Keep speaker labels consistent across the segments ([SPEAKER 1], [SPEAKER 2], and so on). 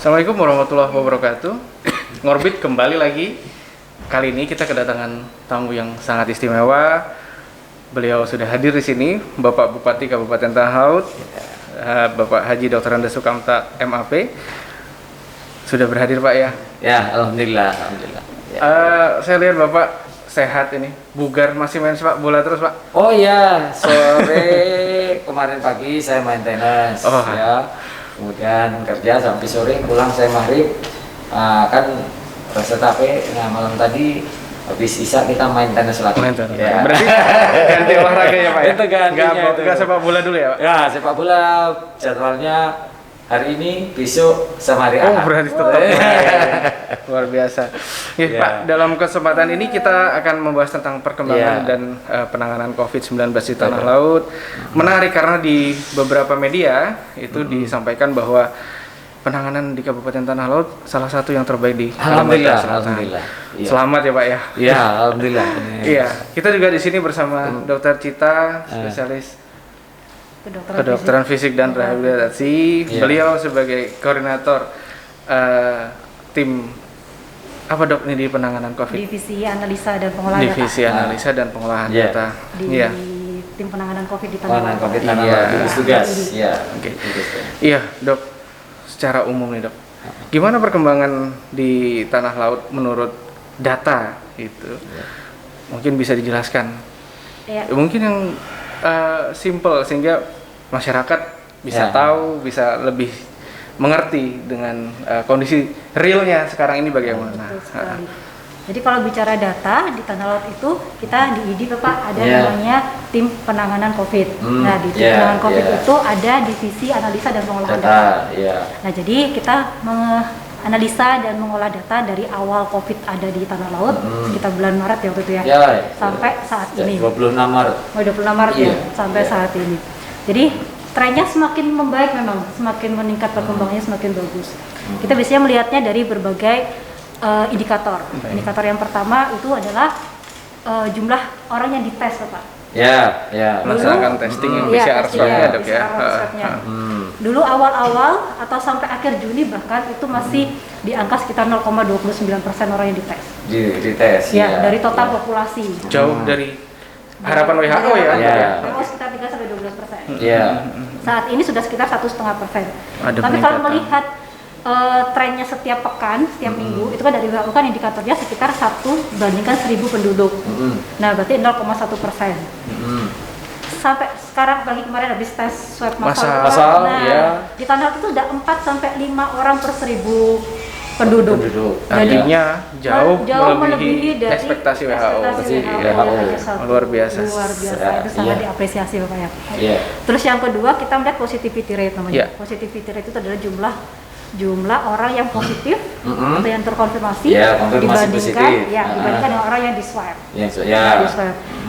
[SPEAKER 1] Assalamualaikum warahmatullahi wabarakatuh. Ngorbit kembali lagi. Kali ini kita kedatangan tamu yang sangat istimewa. Beliau sudah hadir di sini, Bapak Bupati Kabupaten Tanah Laut, Bapak Haji Dr. Andes Sukamta MAP. Sudah berhadir Pak ya?
[SPEAKER 2] Ya, alhamdulillah, alhamdulillah. Ya.
[SPEAKER 1] Saya lihat Bapak sehat ini, bugar, masih main sepak bola terus Pak?
[SPEAKER 2] Oh iya, sore kemarin pagi saya main tenis, ya. Kemudian kerja sampai sore, pulang saya maghrib, kan rasa capek. Nah malam tadi habis isya kita main tenis lagi.
[SPEAKER 1] Ya. Berarti ganti olahraga ya Pak ya?
[SPEAKER 2] Itu gantinya itu.
[SPEAKER 1] Nggak sepak bola dulu ya Pak?
[SPEAKER 2] Ya, sepak bola jadwalnya hari ini, besok sama hari Ahad.
[SPEAKER 1] Oh berarti tetap luar biasa. Ya, Pak, dalam kesempatan ini kita akan membahas tentang perkembangan dan penanganan COVID-19 di Tanah Laut. Menarik karena di beberapa media itu disampaikan bahwa penanganan di Kabupaten Tanah Laut salah satu yang terbaik di
[SPEAKER 2] Alhamdulillah,
[SPEAKER 1] Kalimantan Selatan.
[SPEAKER 2] alhamdulillah. Ya.
[SPEAKER 1] Selamat ya Pak ya.
[SPEAKER 2] Ya, alhamdulillah.
[SPEAKER 1] Iya, kita juga di sini bersama Dokter Cita, spesialis kedokteran fisik dan rehabilitasi. Beliau sebagai koordinator tim apa dok ini di penanganan COVID?
[SPEAKER 3] Divisi analisa dan pengolahan
[SPEAKER 1] Divisi
[SPEAKER 3] data.
[SPEAKER 1] analisa dan pengolahan data.
[SPEAKER 3] Di tim penanganan COVID di Tanah
[SPEAKER 2] Penanganan
[SPEAKER 3] Laut.
[SPEAKER 2] COVID Tanah Laut, gugus tugas. Ya.
[SPEAKER 1] Oke. Iya dok, secara umum nih dok, gimana perkembangan di Tanah Laut menurut data itu? Mungkin bisa dijelaskan. Mungkin yang simple sehingga masyarakat bisa tahu, bisa lebih mengerti dengan kondisi realnya sekarang ini bagaimana.
[SPEAKER 3] Betul sekali. Jadi kalau bicara data di Tanah Laut itu kita di ID Pak ada namanya tim penanganan COVID. Nah di tim penanganan COVID itu ada divisi analisa dan pengolahan data. Nah jadi kita menganalisa dan mengolah data dari awal COVID ada di Tanah Laut sekitar bulan Maret ya waktu itu ya, sampai saat ini.
[SPEAKER 2] 26 Maret.
[SPEAKER 3] Oh 26 Maret ya sampai saat ini. Jadi trennya semakin membaik memang, semakin meningkat perkembangannya semakin bagus. Kita biasanya melihatnya dari berbagai indikator. Indikator yang pertama itu adalah jumlah orang yang dites, Pak.
[SPEAKER 1] Melaksanakan testing PCR swabnya dok ya.
[SPEAKER 3] Dulu awal-awal atau sampai akhir Juni bahkan itu masih di angka sekitar 0,29% orang yang dites.
[SPEAKER 2] Dites.
[SPEAKER 3] Ya, dari total populasi.
[SPEAKER 1] Jauh dari harapan WHO ya.
[SPEAKER 3] WHO sekitar 3-12%. Saat ini sudah sekitar 1,5%. Tapi kalau melihat trennya setiap pekan, setiap minggu, itu kan dari WHO kan indikatornya sekitar 1 bandingkan 1.000 penduduk. Nah berarti 0,1%. Sampai sekarang pagi kemarin habis tes swab massal. Di Tanah Laut itu sudah 4-5 orang per 1.000 penduduk.
[SPEAKER 1] Artinya jauh melebihi
[SPEAKER 3] dari
[SPEAKER 1] ekspektasi WHO. Luar biasa.
[SPEAKER 3] Itu sangat diapresiasi Bapak ya. Terus yang kedua kita melihat positivity rate namanya. Positivity rate itu adalah jumlah orang yang positif atau yang terkonfirmasi dibandingkan dengan orang yang di swab.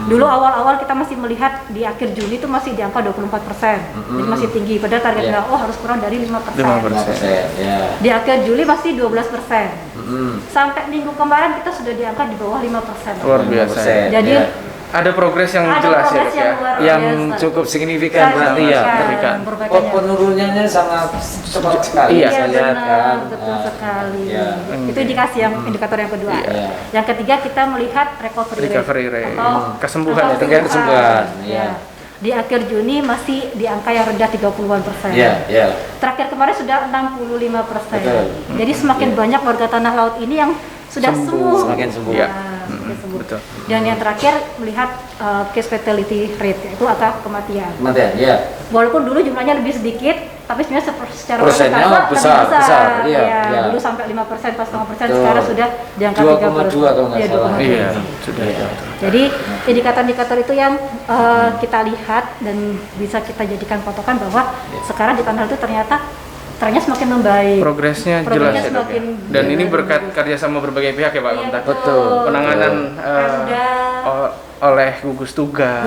[SPEAKER 3] Dulu awal-awal kita masih melihat di akhir Juni itu masih di angka 24%. Jadi masih tinggi, padahal target WHO harus kurang dari 5%. Di akhir Juli masih 12%. Sampai minggu kemarin kita sudah di angka di bawah 5%.
[SPEAKER 1] Luar biasa.
[SPEAKER 3] Jadi
[SPEAKER 1] ada progres yang jelas ya dok ya.
[SPEAKER 2] Yang cukup signifikan berarti ya. Penurunannya sangat cepat sekali.
[SPEAKER 3] Iya benar, betul sekali. Itu indikasi indikator yang kedua. Yang ketiga kita melihat recovery rate atau
[SPEAKER 1] kesembuhan.
[SPEAKER 3] Di akhir Juni masih di angka yang rendah 30-an%. Terakhir kemarin sudah 65%. Jadi semakin banyak warga Tanah Laut ini yang sudah sembuh.
[SPEAKER 2] Semakin sembuh.
[SPEAKER 1] Betul.
[SPEAKER 3] Dan yang terakhir melihat case fatality rate, yaitu angka kematian. Walaupun dulu jumlahnya lebih sedikit, tapi sebenarnya secara
[SPEAKER 2] persennya besar.
[SPEAKER 3] Dulu sampai 5%, pas 5%, sekarang sudah di angka
[SPEAKER 2] 2,2 kalau nggak salah.
[SPEAKER 3] Jadi indikator-indikator itu yang kita lihat dan bisa kita jadikan patokan bahwa sekarang di Tanah Laut itu ternyata trennya semakin membaik.
[SPEAKER 1] Progresnya jelas ya dok ya. Dan ini berkat kerjasama berbagai pihak ya Pak.
[SPEAKER 2] Betul.
[SPEAKER 1] Penanganan oleh gugus tugas.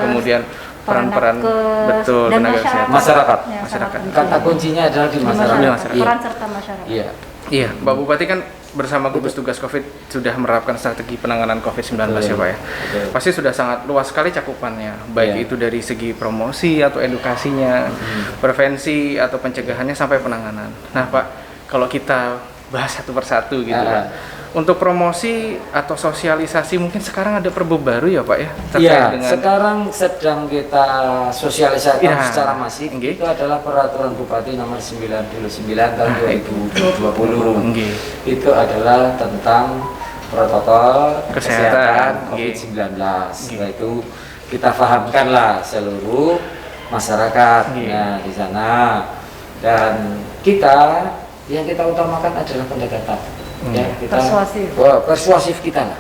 [SPEAKER 1] Kemudian peran-peran betul
[SPEAKER 3] dan
[SPEAKER 1] tenaga kesehatan.
[SPEAKER 2] Masyarakat. Kata kuncinya adalah di masyarakat.
[SPEAKER 3] Peran serta masyarakat.
[SPEAKER 1] Iya, Pak Bupati kan bersama gugus tugas COVID sudah menerapkan strategi penanganan COVID-19 ya Pak ya. Pasti sudah sangat luas sekali cakupannya, baik itu dari segi promosi atau edukasinya, prevensi atau pencegahannya sampai penanganan. Nah Pak, kalau kita bahas satu persatu gitu Pak. Untuk promosi atau sosialisasi mungkin sekarang ada Perbup baru ya Pak ya?
[SPEAKER 2] Iya, sekarang sedang kita sosialisasikan secara masif. Itu adalah Peraturan Bupati nomor 99 tahun 2020. Itu adalah tentang protokol kesehatan COVID-19. Itu kita pahamkanlah seluruh masyarakat di sana. Dan kita yang kita utamakan adalah pendekatan. Ya, kita persuasif kita lah.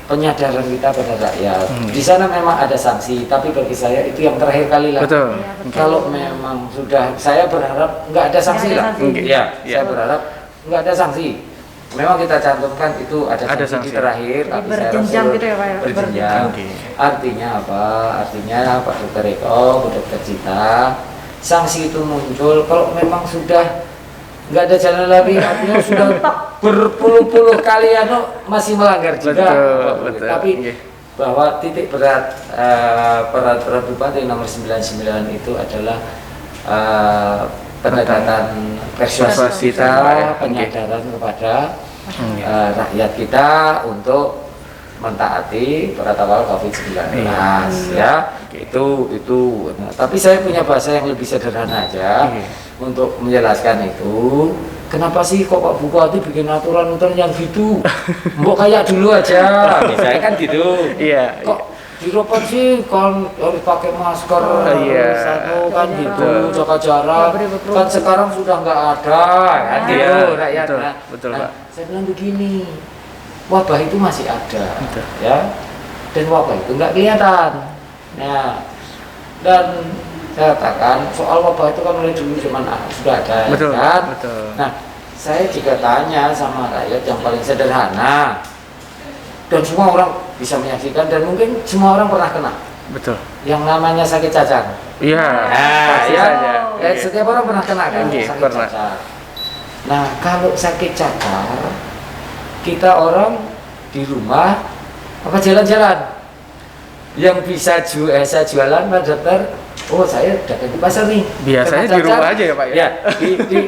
[SPEAKER 2] Penyadaran kita pada rakyat. Di sana memang ada sanksi, tapi bagi saya itu yang terakhir kali lah.
[SPEAKER 1] Betul.
[SPEAKER 2] Kalau memang sudah, saya berharap nggak ada sanksi lah. Saya berharap nggak ada sanksi. Memang kita cantumkan itu ada sanksi terakhir, tapi
[SPEAKER 3] berjenjang gitu ya Pak ya?
[SPEAKER 2] Berjenjang. Artinya apa? Artinya Pak Dr. Eko, Bu Dr. Cita, sanksi itu muncul kalau memang sudah nggak ada jalan lagi, artinya sudah berpuluh-puluh kali masih melanggar juga.
[SPEAKER 1] Betul.
[SPEAKER 2] Tapi bahwa titik berat Peraturan Bupati nomor 99 itu adalah pendekatan persuasi kita, penyadaran kepada rakyat kita untuk mentaati protokol COVID-19 ya. Itu. Nah, tapi saya punya bahasa yang lebih sederhana aja untuk menjelaskan itu. Kenapa sih kok Pak Bupati bikin aturan yang gitu? Mbok kayak dulu aja. Misalnya kan gitu. Kok diropot sih kan harus pakai masker, satu kan gitu, jaga jarak. Kan sekarang sudah nggak ada kan gitu rakyat.
[SPEAKER 1] Betul Pak.
[SPEAKER 2] Saya bilang begini, wabah itu masih ada, ya, dan wabah itu nggak kelihatan. Nah, dan saya katakan soal wabah itu kan mulai dulu zaman sudah ada, kan? Nah, saya juga tanya sama rakyat yang paling sederhana, dan semua orang bisa menyaksikan dan mungkin semua orang pernah kena.
[SPEAKER 1] Betul.
[SPEAKER 2] Yang namanya sakit cacar.
[SPEAKER 1] Iya. Pasti saja.
[SPEAKER 2] Setiap orang pernah kena kan sakit cacar. Nah, kalau sakit cacar, kita orang di rumah apa jalan-jalan. Yang bisa saya jualan Pak Dokter, saya dagang di pasar nih.
[SPEAKER 1] Biasanya di rumah aja ya Pak ya?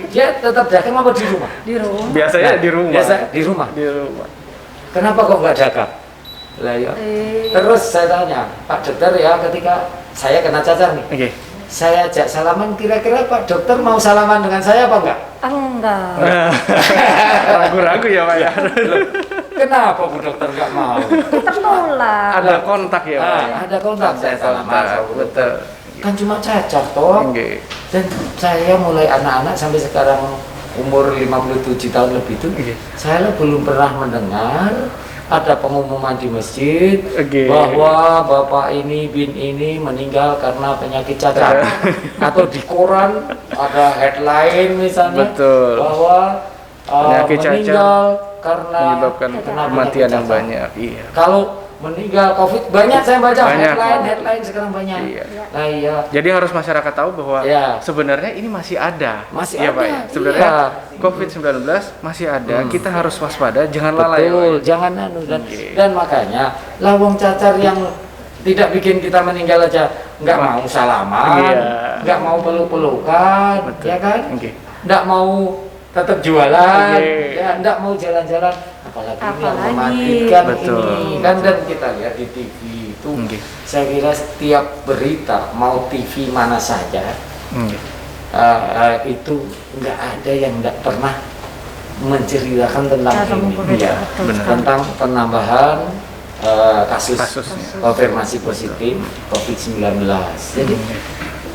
[SPEAKER 2] Dia tetap dagang apa di rumah?
[SPEAKER 3] Di rumah.
[SPEAKER 1] Biasanya di rumah.
[SPEAKER 2] Biasa di rumah. Kenapa kok nggak dagang? Lah ya. Terus saya tanya, Pak Dokter ya, ketika saya kena cacar nih. Saya ajak salaman, kira-kira Pak Dokter mau salaman dengan saya apa enggak?
[SPEAKER 3] Enggak.
[SPEAKER 1] Ragu-ragu ya Pak ya?
[SPEAKER 2] Kenapa Bu Dokter nggak mau?
[SPEAKER 3] Tertular.
[SPEAKER 1] Ada kontak ya Pak?
[SPEAKER 2] Ada kontak, saya salaman.
[SPEAKER 1] Betul.
[SPEAKER 2] Kan cuma cacar toh. Dan saya mulai anak-anak sampai sekarang umur 57 tahun lebih itu, saya belum pernah mendengar ada pengumuman di masjid bahwa bapak ini bin ini meninggal karena penyakit cacar. Atau di koran ada headline misalnya bahwa meninggal karena
[SPEAKER 1] menyebabkan kematian yang banyak.
[SPEAKER 2] Kalau meninggal COVID banyak saya baca headline sekarang banyak.
[SPEAKER 1] Jadi harus masyarakat tahu bahwa sebenarnya ini masih ada. Pak ya. Sebenarnya COVID-19 masih ada. Kita harus waspada, jangan lalai.
[SPEAKER 2] Jangan dan makanya lawang cacar yang tidak bikin kita meninggal aja nggak mau salaman, nggak mau peluk-pelukan, ya kan? Nggak mau tetap jualan, nggak mau jalan-jalan. Apalagi yang mematikan ini kan, dan kita lihat di TV itu saya kira setiap berita mau TV mana saja itu nggak ada yang nggak pernah menceritakan tentang ini tentang penambahan kasus konfirmasi positif COVID-19. Jadi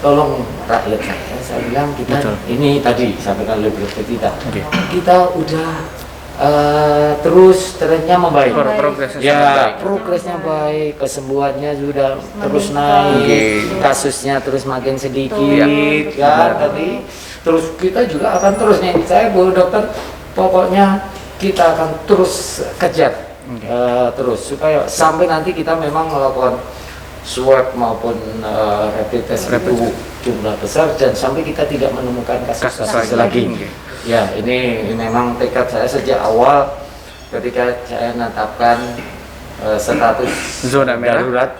[SPEAKER 2] tolong rakyat saya bilang kita ini tadi sampaikan oleh Dr. Tita, kita udah terus trennya membaik. Progresnya baik, kesembuhannya sudah terus naik, kasusnya terus makin sedikit, kan tadi. Terus kita juga akan terus nih, saya Bu Dokter, pokoknya kita akan terus kejar, terus supaya sampai nanti kita memang melakukan swab maupun rapid test itu jumlah besar dan sampai kita tidak menemukan kasus lagi. Ya, ini memang tekad saya sejak awal ketika saya menetapkan status
[SPEAKER 1] zona merah
[SPEAKER 2] darurat,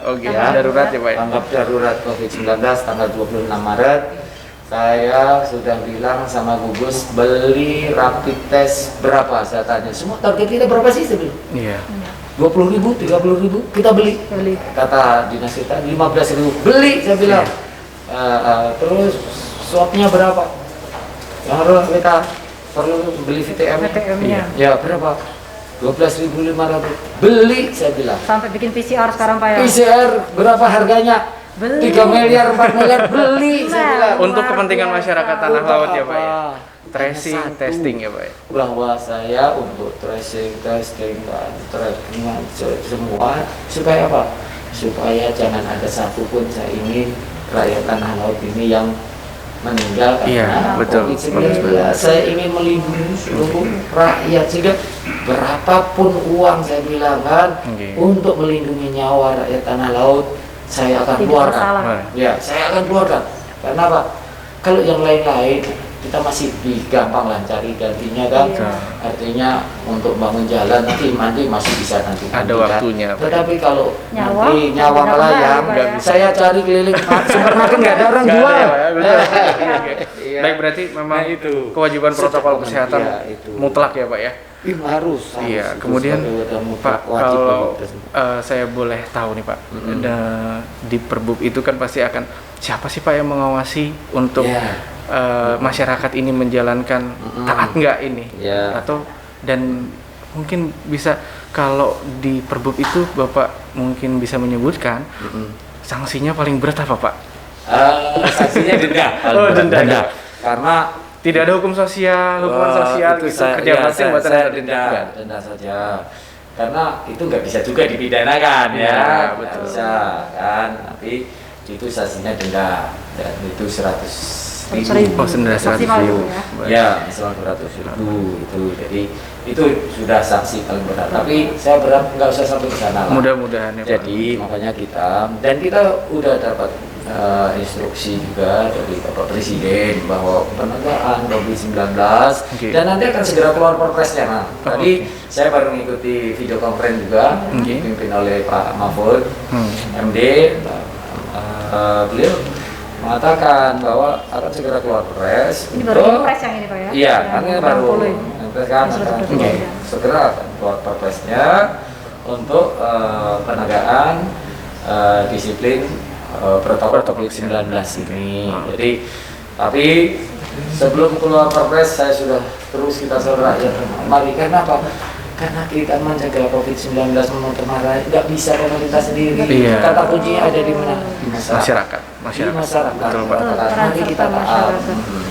[SPEAKER 1] darurat ya Pak.
[SPEAKER 2] Tanggap darurat COVID-19 tanggal 26 Maret. Saya sudah bilang sama gugus beli rapid test berapa, saya tanya. Semua target kita berapa sih sebelum?
[SPEAKER 1] Iya.
[SPEAKER 2] 20.000, 30.000 kita beli. Kata dinas kita 15.000 beli, saya bilang. Terus swabnya berapa? Yang harus kita perlu beli VTM. Ya berapa? 12.500 beli, saya bilang.
[SPEAKER 3] Sampai bikin PCR sekarang Pak ya.
[SPEAKER 2] PCR berapa harganya?
[SPEAKER 3] Beli.
[SPEAKER 2] 3 miliar, 4 miliar beli, saya bilang.
[SPEAKER 1] Untuk kepentingan masyarakat tanah laut ya Pak ya. Tracing,
[SPEAKER 2] Satu,
[SPEAKER 1] testing ya Pak ya.
[SPEAKER 2] Bahwa saya untuk tracing, testing, dan tracking semua supaya apa? Supaya jangan ada satupun saya ingin rakyat tanah laut ini yang meninggal karena COVID-19. Saya ingin melindungi seluruh rakyat, sehingga berapapun uang saya bilang kan untuk melindungi nyawa rakyat tanah laut saya akan keluarkan. Ya, saya akan keluarkan. Karena apa? Kalau yang lain-lain kita masih gampang lah cari gantinya kan. Artinya untuk bangun jalan nanti masih bisa nanti.
[SPEAKER 1] Ada waktunya.
[SPEAKER 2] Tetapi kalau nanti nyawa melayang, saya cari keliling supermarket nggak ada orang jual.
[SPEAKER 1] Baik, berarti memang itu kewajiban protokol kesehatan mutlak ya Pak ya.
[SPEAKER 2] Harus.
[SPEAKER 1] Iya. Kemudian Pak, kalau saya boleh tahu nih Pak, di Perbub itu kan pasti akan siapa sih Pak yang mengawasi untuk masyarakat ini menjalankan taat nggak ini atau dan mungkin bisa kalau di Perbub itu Bapak mungkin bisa menyebutkan sanksinya paling berat apa Pak?
[SPEAKER 2] Sanksinya denda.
[SPEAKER 1] Denda.
[SPEAKER 2] Karena
[SPEAKER 1] tidak ada hukuman sosial
[SPEAKER 2] itu
[SPEAKER 1] kerja bakti
[SPEAKER 2] saya denda saja. Karena itu nggak bisa juga dipidanakan ya. Betul. Bisa kan, tapi itu sanksinya denda dan itu 100.000.
[SPEAKER 1] Oh, denda 100.000.
[SPEAKER 2] Ya, maksimal 200.000 itu. Jadi itu sudah sanksi paling berat. Tapi saya berharap nggak usah sampai ke sana lah.
[SPEAKER 1] Mudah-mudahan ya Pak.
[SPEAKER 2] Jadi makanya kita udah dapat instruksi juga dari Bapak Presiden bahwa penegakan COVID-19 dan nanti akan segera keluar perpresnya. Nah, tadi saya baru mengikuti video conference juga dipimpin oleh Pak Mahfud MD. Beliau mengatakan bahwa akan segera keluar perpres.
[SPEAKER 3] Ini baru perpres yang ini Pak ya?
[SPEAKER 2] Iya, karena baru kan segera akan keluar perpresnya untuk penegakan disiplin protokol COVID-19 ini. Jadi, tapi sebelum keluar perpres saya sudah terus kita suruh rakyat mari. Kenapa? Karena kita menjaga COVID-19 memutarkan nggak bisa pemerintah sendiri. Kata kuncinya ada di mana? Di masyarakat. Di masyarakat.
[SPEAKER 1] Betul, Pak.
[SPEAKER 2] Mari kita taat.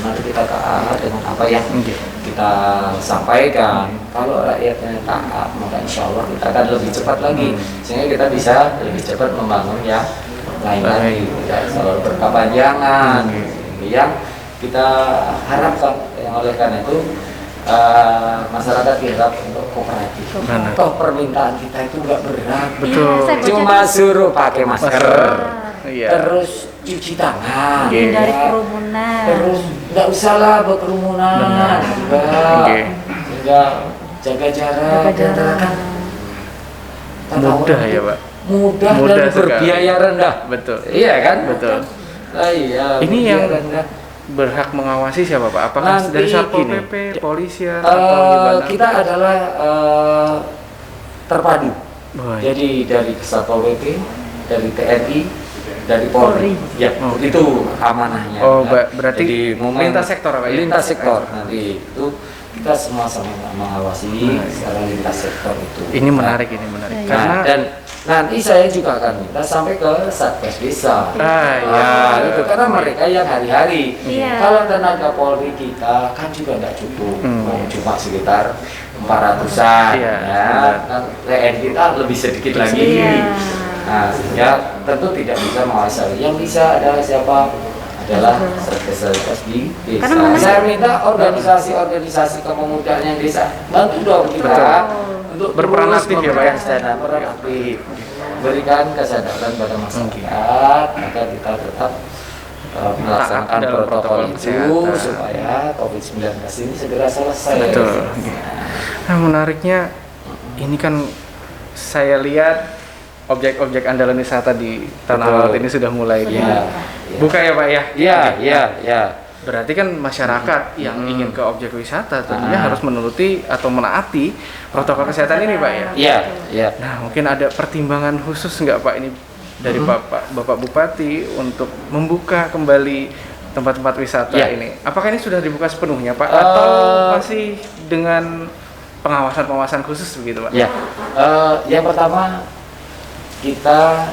[SPEAKER 2] Mari kita taat dengan apa yang kita sampaikan. Kalau rakyatnya taat, maka insya Allah kita akan lebih cepat lagi. Sehingga kita bisa lebih cepat membangun yang lain lagi. Soal berkepanjangan yang kita harapkan. Yang oleh karena itu masyarakat diharap untuk kooperatif. Toh permintaan kita itu nggak berat.
[SPEAKER 1] Betul.
[SPEAKER 2] Cuma suruh pakai masker, terus cuci tangan,
[SPEAKER 3] hindari kerumunan.
[SPEAKER 2] Terus nggak usah lah berkerumunan, enggak jaga jarak.
[SPEAKER 1] Mudah ya Pak.
[SPEAKER 2] Mudah dan berbiaya rendah.
[SPEAKER 1] Betul.
[SPEAKER 2] Iya kan?
[SPEAKER 1] Betul.
[SPEAKER 2] Iya.
[SPEAKER 1] Ini yang berhak mengawasi siapa Pak? Apakah
[SPEAKER 2] Nanti
[SPEAKER 1] dari Satpol PP, polisian atau gimana?
[SPEAKER 2] Kita adalah terpadu. Jadi dari Satpol PP, dari TNI, dari Polri. Ya, itu amanahnya.
[SPEAKER 1] Oh, berarti
[SPEAKER 2] jadi
[SPEAKER 1] lintas sektor Pak ya?
[SPEAKER 2] Lintas sektor nanti itu kita semua sama mengawasi secara lintas sektor itu.
[SPEAKER 1] Ini menarik, ini menarik. Karena
[SPEAKER 2] dan nanti saya juga akan minta sampai ke Satgas Desa. Itu karena mereka yang hari-hari. Kalau tenaga Polri kita kan juga tidak cukup, cuma sekitar 400-an. Kan TNI kita lebih sedikit lagi. Nah, sehingga tentu tidak bisa mengawasi. Yang bisa adalah siapa? Adalah Satgas di desa. Saya minta organisasi-organisasi kepemudaan yang desa bantu dong kita untuk
[SPEAKER 1] berperan aktif ya Pak ya.
[SPEAKER 2] Berperan aktif, berikan kesadaran pada masyarakat agar kita tetap melaksanakan protokol itu supaya COVID-19 ini segera selesai.
[SPEAKER 1] Betul. Nah, menariknya ini kan saya lihat objek-objek andalan wisata di Tanah Laut ini sudah mulai buka ya Pak ya?
[SPEAKER 2] Iya.
[SPEAKER 1] Berarti kan masyarakat yang ingin ke objek wisata tentunya harus menuruti atau menaati protokol kesehatan ini Pak ya?
[SPEAKER 2] Iya.
[SPEAKER 1] Nah mungkin ada pertimbangan khusus nggak Pak ini dari Bapak Bupati untuk membuka kembali tempat-tempat wisata ini? Apakah ini sudah dibuka sepenuhnya Pak? Atau masih dengan pengawasan khusus begitu Pak?
[SPEAKER 2] Yang pertama, kita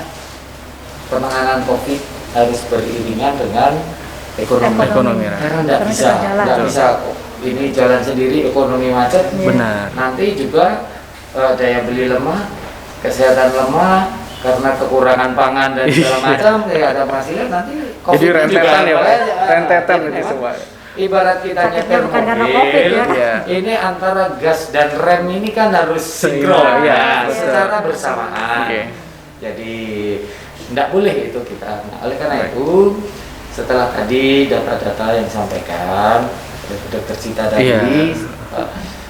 [SPEAKER 2] penanganan COVID harus beriringan dengan ekonomi. Karena nggak bisa ini jalan sendiri, ekonomi macet.
[SPEAKER 1] Benar.
[SPEAKER 2] Nanti juga daya beli lemah, kesehatan lemah karena kekurangan pangan dan segala macam. Ada penghasilan nanti COVID.
[SPEAKER 1] Jadi rentetan ya Pak? Rentetan itu semua.
[SPEAKER 2] Ibarat kita nyetir mobil, ini antara gas dan rem ini kan harus sinkron secara bersamaan. Jadi tidak boleh itu kita. Oleh karena itu, setelah tadi data-data yang disampaikan Dr. Cita tadi,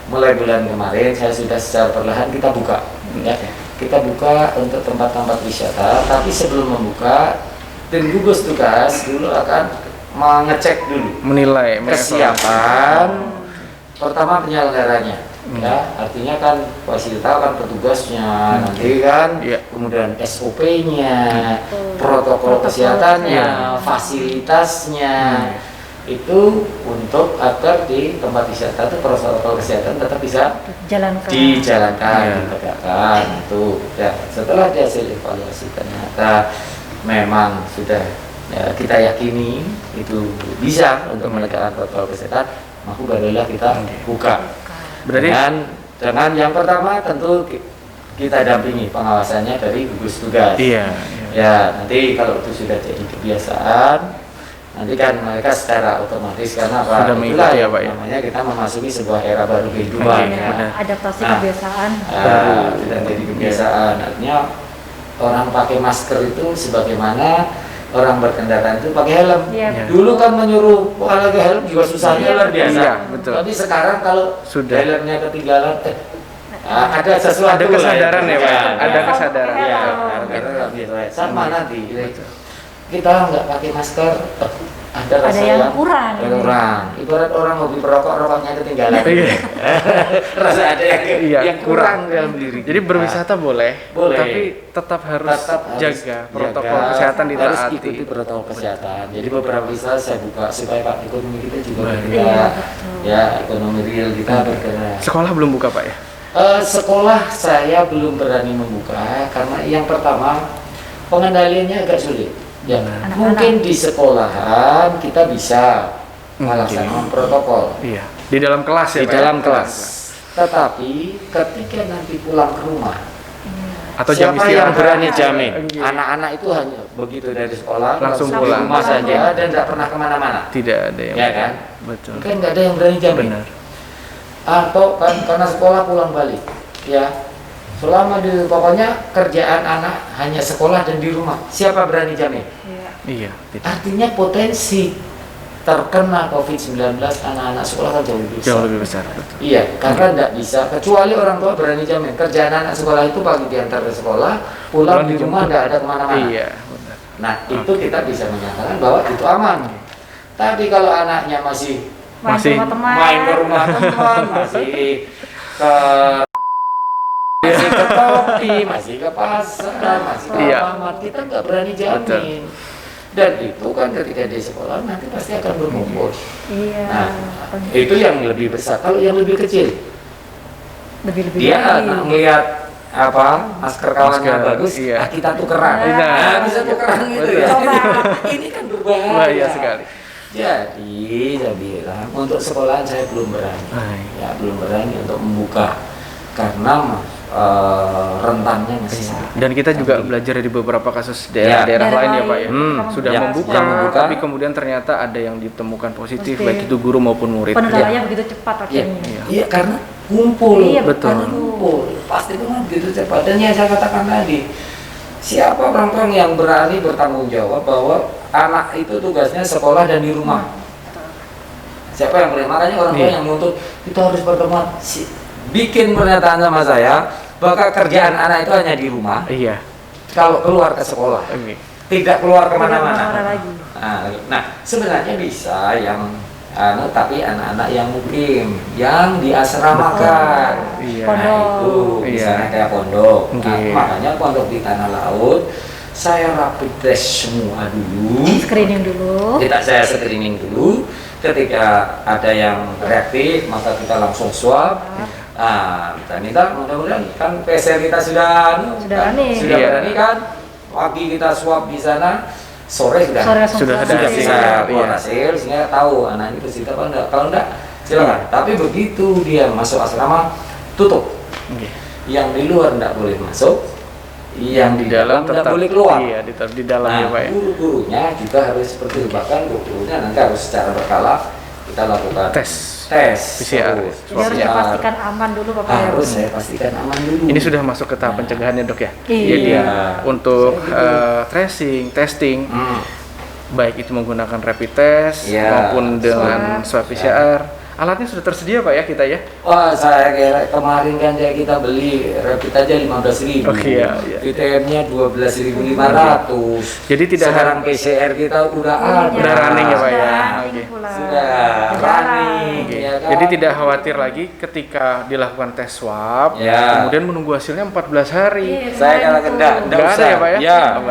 [SPEAKER 2] mulai bulan kemarin saya sudah secara perlahan kita buka. Kita buka untuk tempat-tempat wisata. Tapi sebelum membuka, tim gugus tugas dulu akan mengecek dulu,
[SPEAKER 1] menilai
[SPEAKER 2] kesiapan. Pertama penyelenggaranya. Artinya kan fasilitas kan petugasnya, nanti kan kemudian SOP-nya, protokol kesehatannya, fasilitasnya, itu untuk agar di tempat wisata itu protokol kesehatan tetap bisa dijalankan, ditegakkan. Itu setelah hasil evaluasi ternyata memang sudah kita yakini itu bisa untuk menegakkan protokol kesehatan, maka barulah kita buka. Berarti dengan yang pertama tentu kita dampingi pengawasannya dari gugus tugas. Ya, nanti kalau itu sudah jadi kebiasaan, nanti kan mereka secara otomatis karena apa? Itulah ya Pak. Namanya kita memasuki sebuah era baru kehidupan.
[SPEAKER 3] Adaptasi kebiasaan.
[SPEAKER 2] Sudah jadi kebiasaan. Artinya orang pakai masker itu sebagaimana orang berkendaraan itu pakai helm. Dulu kan menyuruh pakai helm juga susahnya luar biasa. Tapi sekarang kalau sudah helmnya ketinggalan, ada sesuatu.
[SPEAKER 1] Ada kesadaran ya Pak. Ada kesadaran.
[SPEAKER 2] Sama nanti kita nggak pakai masker, ada rasa
[SPEAKER 3] yang kurang.
[SPEAKER 2] Ibarat orang hobi perokok, rokoknya ketinggalan. Rasa ada yang kurang dalam diri.
[SPEAKER 1] Jadi berwisata boleh, tapi tetap harus jaga protokol kesehatan ditaati.
[SPEAKER 2] Harus ikuti protokol kesehatan. Jadi beberapa wisata saya buka supaya Pak ekonomi kita juga bergerak. Ekonomi real kita bergerak.
[SPEAKER 1] Sekolah belum buka Pak ya?
[SPEAKER 2] Sekolah saya belum berani membuka karena yang pertama pengendaliannya agak sulit. Mungkin di sekolahan kita bisa melaksanakan protokol.
[SPEAKER 1] Di dalam kelas ya.
[SPEAKER 2] Di dalam kelas. Tetapi ketika nanti pulang ke rumah,
[SPEAKER 1] atau
[SPEAKER 2] siapa yang berani jamin anak-anak itu hanya begitu dari sekolah
[SPEAKER 1] langsung
[SPEAKER 2] pulang rumah saja dan tidak pernah kemana-mana?
[SPEAKER 1] Tidak ada yang.
[SPEAKER 2] Ya kan?
[SPEAKER 1] Betul.
[SPEAKER 2] Mungkin nggak ada yang berani jamin.
[SPEAKER 1] Benar.
[SPEAKER 2] Atau kan karena sekolah pulang balik, selama di pokoknya kerjaan anak hanya sekolah dan di rumah. Siapa berani jamin? Artinya potensi terkena COVID-19 anak-anak sekolah kan jauh lebih besar.
[SPEAKER 1] Betul.
[SPEAKER 2] Karena tidak bisa kecuali orang tua berani jamin kerjaan anak sekolah itu pagi diantar ke sekolah, pulang di rumah tidak ada kemana-mana. Nah itu kita bisa menyatakan bahwa itu aman. Tapi kalau anaknya masih main ke rumah teman, masih ke topi, masih ke pasar, masih ke alamat, kita nggak berani jamin. Dan itu kan ketika di sekolah nanti pasti akan berkumpul. Nah, itu yang lebih besar. Kalau yang lebih kecil, dia melihat masker kawannya bagus, kita tukeran. Bisa tukeran gitu ya. Ini kan berbahaya
[SPEAKER 1] sekali.
[SPEAKER 2] Jadi saya bilang untuk sekolahan saya belum berani, belum berani untuk membuka karena rentannya masih sangat.
[SPEAKER 1] Dan kita juga belajar dari beberapa kasus daerah lain ya Pak ya, sudah membuka, tapi kemudian ternyata ada yang ditemukan positif, baik itu guru maupun murid.
[SPEAKER 3] Penularannya begitu cepat akhirnya.
[SPEAKER 2] Iya karena kumpul,
[SPEAKER 1] betul.
[SPEAKER 2] Karena kumpul, pasti itu kan begitu cepat. Dan yang saya katakan tadi, siapa orang-orang yang berani bertanggung jawab bahwa anak itu tugasnya sekolah dan di rumah? Siapa yang berani? Makanya orang-orang yang menuntut kita harus berteman, bikin pernyataan sama saya, bahwa kerjaan anak itu hanya di rumah.
[SPEAKER 1] Iya.
[SPEAKER 2] Kalau keluar ke sekolah, tidak keluar kemana-mana. Nah, sebenarnya bisa yang tapi anak-anak yang mukim, yang diasramakan, nah itu misalnya kayak pondok. Nah, makanya pondok di Tanah Laut saya rapid test semua dulu, saya screening dulu. Ketika ada yang reaktif, maka kita langsung swab. Kita minta mudah-mudahan kan PCR kita sudah berani kan. Pagi kita swab di sana, sore sudah bisa keluar hasil, sehingga tahu anak ini positif apa enggak. Kalau enggak, silakan. Tapi begitu dia masuk asrama, tutup. Yang di luar enggak boleh masuk, yang di dalam tidak boleh keluar.
[SPEAKER 1] Iya, di dalam ya Pak.
[SPEAKER 2] Guru-gurunya juga harus seperti itu. Bahkan guru-gurunya nanti harus secara berkala kita lakukan tes
[SPEAKER 1] PCR.
[SPEAKER 3] Jadi harus dipastikan aman dulu Bapak ya.
[SPEAKER 2] Harus saya pastikan aman dulu.
[SPEAKER 1] Ini sudah masuk ke tahap pencegahannya Dok ya.
[SPEAKER 3] Jadi
[SPEAKER 1] untuk tracing, testing, baik itu menggunakan rapid test maupun dengan swab PCR. Alatnya sudah tersedia Pak ya kita ya?
[SPEAKER 2] Wah, saya kira kemarin kan kita beli rapid aja 15.000. VTM-nya 12.500.
[SPEAKER 1] Jadi tidak
[SPEAKER 2] sekarang PCR kita udah ada.
[SPEAKER 1] Udah running ya Pak ya?
[SPEAKER 2] Sudah running.
[SPEAKER 1] Ya kan? Jadi tidak khawatir lagi ketika dilakukan tes swab, kemudian menunggu hasilnya 14 hari.
[SPEAKER 2] Saya katakan enggak usah
[SPEAKER 1] ya Pak ya?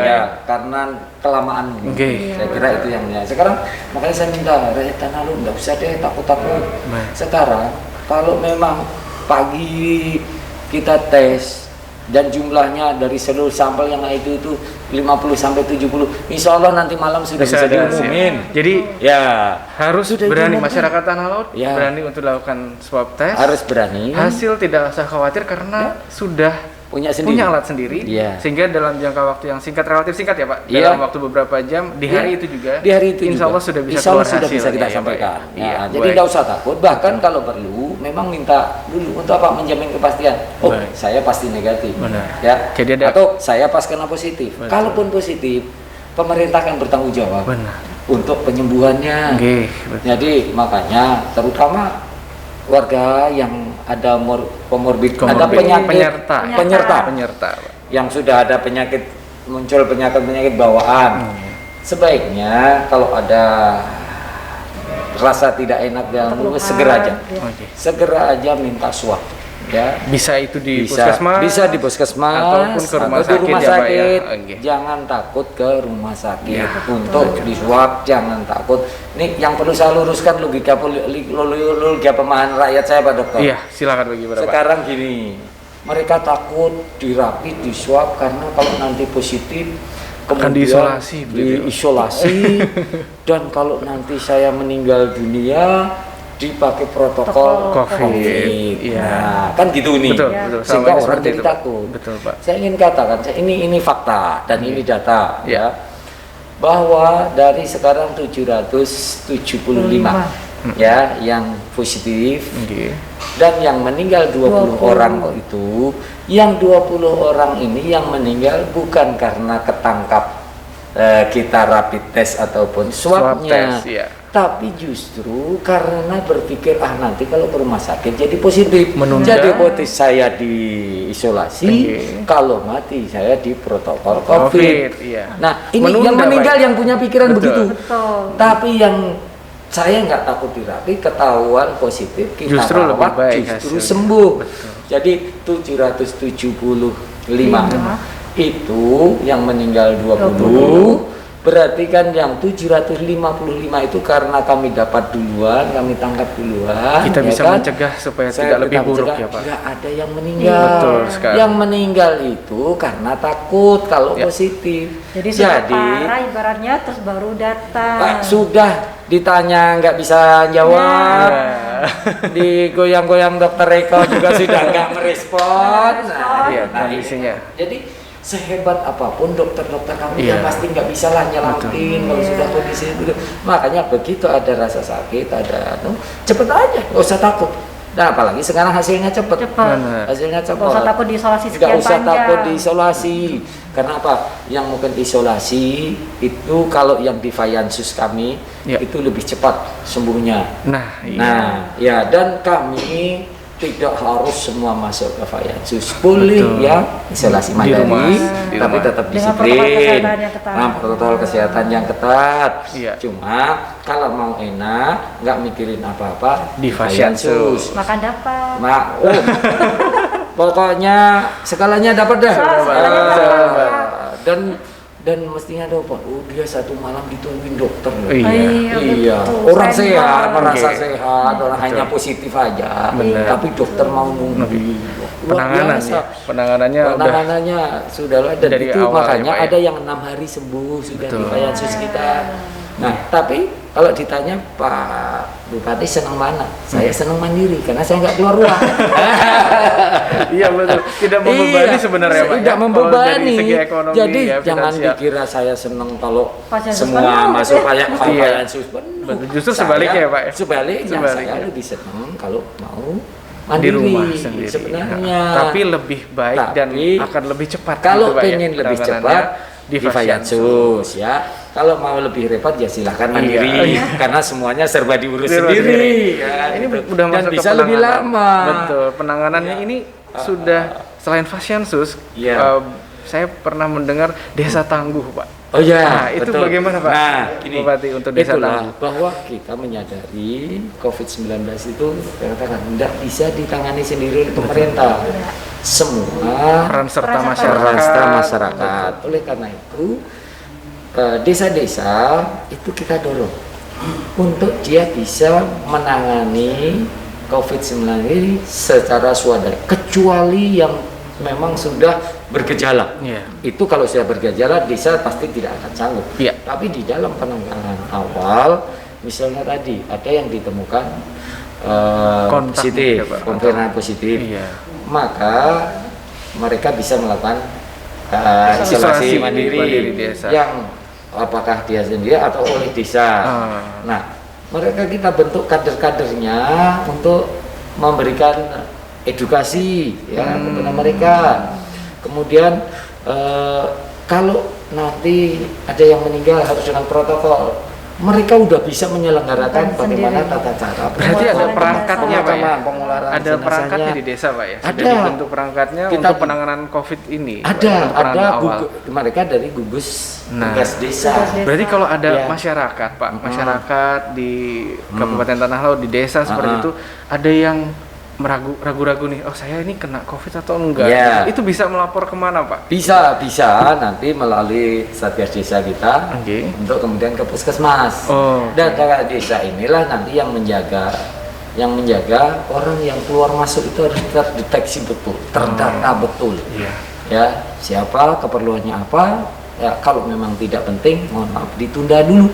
[SPEAKER 2] Ya, karena kelamaan. Saya kira itu yang sekarang makanya saya minta rakyat Tanah Laut enggak usah deh takut-takut. Sekarang kalau memang pagi kita tes dan jumlahnya dari seluruh sampel yang itu 50 sampai 70, insya Allah nanti malam sudah bisa diumumin.
[SPEAKER 1] Jadi harus berani masyarakat Tanah Laut berani untuk lakukan swab test.
[SPEAKER 2] Harus berani.
[SPEAKER 1] Hasil tidak usah khawatir karena sudah punya alat sendiri, sehingga dalam jangka waktu yang relatif singkat ya Pak, dalam waktu beberapa jam di hari itu juga, insya Allah sudah bisa keluar hasil.
[SPEAKER 2] Bisa kita sampaikan. Jadi tidak usah takut. Bahkan kalau perlu, memang minta dulu untuk apa menjamin kepastian. Saya pasti negatif. Ya. Jadi atau saya pas kena positif. Kalaupun positif, pemerintah akan bertanggung jawab untuk penyembuhannya. Jadi makanya terutama warga yang ada komorbid, ada penyerta yang sudah ada muncul penyakit bawaan, sebaiknya kalau ada rasa tidak enak dan segera aja minta swab.
[SPEAKER 1] Bisa itu di puskesmas,
[SPEAKER 2] bisa di puskesmas
[SPEAKER 1] ataupun ke rumah
[SPEAKER 2] sakit. Jangan takut ke rumah sakit untuk diswab, jangan takut. Ini yang perlu saya luruskan logika pemahaman rakyat saya Pak Dokter.
[SPEAKER 1] Iya, silakan bagi Bapak.
[SPEAKER 2] Sekarang gini, mereka takut dirapid, diswab karena kalau nanti positif
[SPEAKER 1] akan diisolasi
[SPEAKER 2] dan kalau nanti saya meninggal dunia dipakai protokol COVID. Nah, kan gitu nih.
[SPEAKER 1] Betul.
[SPEAKER 2] Sehingga orang jadi takut.
[SPEAKER 1] Betul, Pak.
[SPEAKER 2] Saya ingin katakan, ini fakta dan ini data bahwa dari sekarang 775 yang positif dan yang meninggal 20 orang itu, yang 20 orang ini yang meninggal bukan karena ketangkap kita rapid test ataupun swabnya, tapi justru karena berpikir nanti kalau ke rumah sakit jadi positif, jadi positif saya diisolasi, kalau mati saya di protokol COVID. Nah ini yang meninggal yang punya pikiran begitu. Tapi yang saya nggak takut dirapid, ketahuan positif kita rawat justru sembuh. Jadi 775 itu yang meninggal 20, berarti kan yang 755 itu karena kami dapat duluan, kami tangkap duluan.
[SPEAKER 1] Kita bisa mencegah supaya tidak lebih buruk ya Pak.
[SPEAKER 2] Tidak ada yang meninggal. Betul sekali. Yang meninggal itu karena takut kalau positif.
[SPEAKER 3] Jadi sudah parah ibaratnya terus baru datang.
[SPEAKER 2] Pak sudah ditanya nggak bisa jawab. Digoyang-goyang dokter Eko juga sudah nggak merespon.
[SPEAKER 1] Kondisinya.
[SPEAKER 2] Jadi sehebat apapun dokter-dokter kami pasti nggak bisa lah nyelamatin kalau sudah kondisi itu. Makanya begitu ada rasa sakit, cepet aja, nggak usah takut. Nah apalagi sekarang hasilnya cepet. Hasilnya cepet.
[SPEAKER 3] Nggak usah takut diisolasi sekian panjang.
[SPEAKER 2] Nggak usah takut diisolasi. Karena apa? Yang mungkin isolasi itu kalau yang di Fayansus kami itu lebih cepat sembuhnya.
[SPEAKER 1] Dan kami
[SPEAKER 2] tidak harus semua masuk ke Fayansus, boleh ya isolasi
[SPEAKER 1] Di rumah,
[SPEAKER 2] mandiri, tapi
[SPEAKER 1] rumah.
[SPEAKER 2] tetap
[SPEAKER 3] Dengan
[SPEAKER 2] disiplin,
[SPEAKER 3] protokol kesehatan yang ketat.
[SPEAKER 2] yang ketat.
[SPEAKER 1] Iya.
[SPEAKER 2] Cuma kalau mau enak, nggak mikirin apa-apa
[SPEAKER 1] Di Fayansus.
[SPEAKER 3] Makan dapat.
[SPEAKER 2] Pokoknya segalanya dapat dah.
[SPEAKER 3] Segalanya dapat.
[SPEAKER 2] Dan mestinya dapat. Oh, dia satu malam ditungguin dokter.
[SPEAKER 1] Iya.
[SPEAKER 2] Iya,
[SPEAKER 3] betul.
[SPEAKER 2] orang
[SPEAKER 3] Keren
[SPEAKER 2] sehat,
[SPEAKER 3] banget.
[SPEAKER 2] merasa
[SPEAKER 1] Oke.
[SPEAKER 2] sehat, orang
[SPEAKER 1] Betul.
[SPEAKER 2] hanya positif aja.
[SPEAKER 1] Benar.
[SPEAKER 2] Tapi dokter mau nunggu. Luar biasa.
[SPEAKER 1] Penanganannya
[SPEAKER 2] sudah ada
[SPEAKER 1] dari
[SPEAKER 2] itu,
[SPEAKER 1] awal
[SPEAKER 2] makanya
[SPEAKER 1] ya, Pak, ya?
[SPEAKER 2] ada yang 6 hari sembuh sudah di
[SPEAKER 1] Betul.
[SPEAKER 2] Fayansus kita. Nah, tapi kalau ditanya Pak Bupati senang mana? Saya senang mandiri karena saya nggak keluar rumah.
[SPEAKER 1] Iya betul. Tidak membebani sebenarnya Pak.
[SPEAKER 2] Tidak
[SPEAKER 1] ya?
[SPEAKER 2] membebani.
[SPEAKER 1] Kalau dari segi ekonomi
[SPEAKER 2] Jadi
[SPEAKER 1] ya,
[SPEAKER 2] jangan
[SPEAKER 1] finansial.
[SPEAKER 2] dikira saya senang kalau
[SPEAKER 3] Fayansus
[SPEAKER 2] semua
[SPEAKER 3] penuh.
[SPEAKER 2] masuk
[SPEAKER 1] Iya.
[SPEAKER 2] Fayansus penuh.
[SPEAKER 1] Betul. Justru sebaliknya ya, Pak, ya?
[SPEAKER 2] Sebaliknya,
[SPEAKER 1] Sebaliknya.
[SPEAKER 2] saya lebih senang kalau mau
[SPEAKER 1] Di
[SPEAKER 2] mandiri
[SPEAKER 1] rumah sendiri.
[SPEAKER 2] sebenarnya.
[SPEAKER 1] Tapi lebih baik dan
[SPEAKER 2] Tapi
[SPEAKER 1] akan lebih cepat.
[SPEAKER 2] kalau
[SPEAKER 1] gitu, Pak, ya,
[SPEAKER 2] pengen lebih
[SPEAKER 1] penanganannya
[SPEAKER 2] cepat di Fayansus ya. Kalau mau lebih repot ya silahkan mandiri
[SPEAKER 1] Iya.
[SPEAKER 2] karena semuanya serba diurus
[SPEAKER 1] Serba
[SPEAKER 2] sendiri.
[SPEAKER 1] sendiri.
[SPEAKER 2] Ya,
[SPEAKER 1] Ini
[SPEAKER 2] gitu.
[SPEAKER 1] udah
[SPEAKER 2] Dan
[SPEAKER 1] masuk ke
[SPEAKER 2] bisa lebih
[SPEAKER 1] penanganan.
[SPEAKER 2] lama.
[SPEAKER 1] Betul. Penanganannya ini sudah selain Fayansus,
[SPEAKER 2] Iya.
[SPEAKER 1] saya pernah mendengar desa tangguh, Pak.
[SPEAKER 2] Oh ya,
[SPEAKER 1] Nah, itu
[SPEAKER 2] betul.
[SPEAKER 1] bagaimana, Pak?
[SPEAKER 2] Nah, ini
[SPEAKER 1] Bupati untuk desa
[SPEAKER 2] itulah
[SPEAKER 1] tangguh.
[SPEAKER 2] bahwa kita menyadari COVID-19 itu katakan tidak bisa ditangani sendiri oleh pemerintah. Semua
[SPEAKER 1] Peran serta
[SPEAKER 3] Peran
[SPEAKER 1] masyarakat.
[SPEAKER 2] peran serta masyarakat. Oleh karena itu, desa-desa itu kita dorong untuk dia bisa menangani COVID-19 ini secara swadaya, kecuali yang memang sudah bergejala.
[SPEAKER 1] Iya.
[SPEAKER 2] Itu kalau sudah bergejala, desa pasti tidak akan sanggup.
[SPEAKER 1] Iya.
[SPEAKER 2] Tapi di dalam penanganan awal, misalnya tadi ada yang ditemukan
[SPEAKER 1] Kontak
[SPEAKER 2] positif,
[SPEAKER 1] mungkin, Pak.
[SPEAKER 2] konfirmasi positif,
[SPEAKER 1] Iya.
[SPEAKER 2] maka mereka bisa melakukan
[SPEAKER 1] Isolasi
[SPEAKER 2] isolasi mandiri
[SPEAKER 1] di desa.
[SPEAKER 2] yang apakah dia sendiri atau oleh desa. Nah, mereka kita bentuk kader-kadernya untuk memberikan edukasi ya kepada mereka. Kemudian kalau nanti ada yang meninggal harus dengan protokol, mereka udah bisa menyelenggarakan bagaimana tata cara.
[SPEAKER 1] Berarti ada
[SPEAKER 3] Pemularan
[SPEAKER 1] perangkatnya, Pak, ya?
[SPEAKER 2] Pemularan
[SPEAKER 1] Ada
[SPEAKER 2] jenazahnya.
[SPEAKER 1] perangkatnya di desa, Pak, ya? Sudah
[SPEAKER 2] Ada.
[SPEAKER 1] dibentuk perangkatnya
[SPEAKER 2] Kita-
[SPEAKER 1] untuk penanganan COVID ini. Pak,
[SPEAKER 2] Ada
[SPEAKER 1] untuk penanganan awal.
[SPEAKER 2] mereka dari gugus
[SPEAKER 1] Nah.
[SPEAKER 2] tugas desa.
[SPEAKER 1] Berarti kalau ada
[SPEAKER 2] Ya.
[SPEAKER 1] masyarakat, Pak,
[SPEAKER 2] Mm-mm.
[SPEAKER 1] masyarakat di Kabupaten Tanah Laut, di desa seperti itu, ada yang ragu-ragu nih, oh saya ini kena COVID atau enggak?
[SPEAKER 2] Ya.
[SPEAKER 1] Itu bisa melapor kemana, Pak?
[SPEAKER 2] Bisa nanti melalui satgas desa kita
[SPEAKER 1] Oke.
[SPEAKER 2] untuk kemudian ke puskesmas.
[SPEAKER 1] Oh.
[SPEAKER 2] Dan dari desa inilah nanti yang menjaga orang yang keluar masuk itu harus terdeteksi betul, terdata betul.
[SPEAKER 1] Iya.
[SPEAKER 2] Ya, siapa, keperluannya apa? Ya, kalau memang tidak penting, mohon maaf ditunda dulu.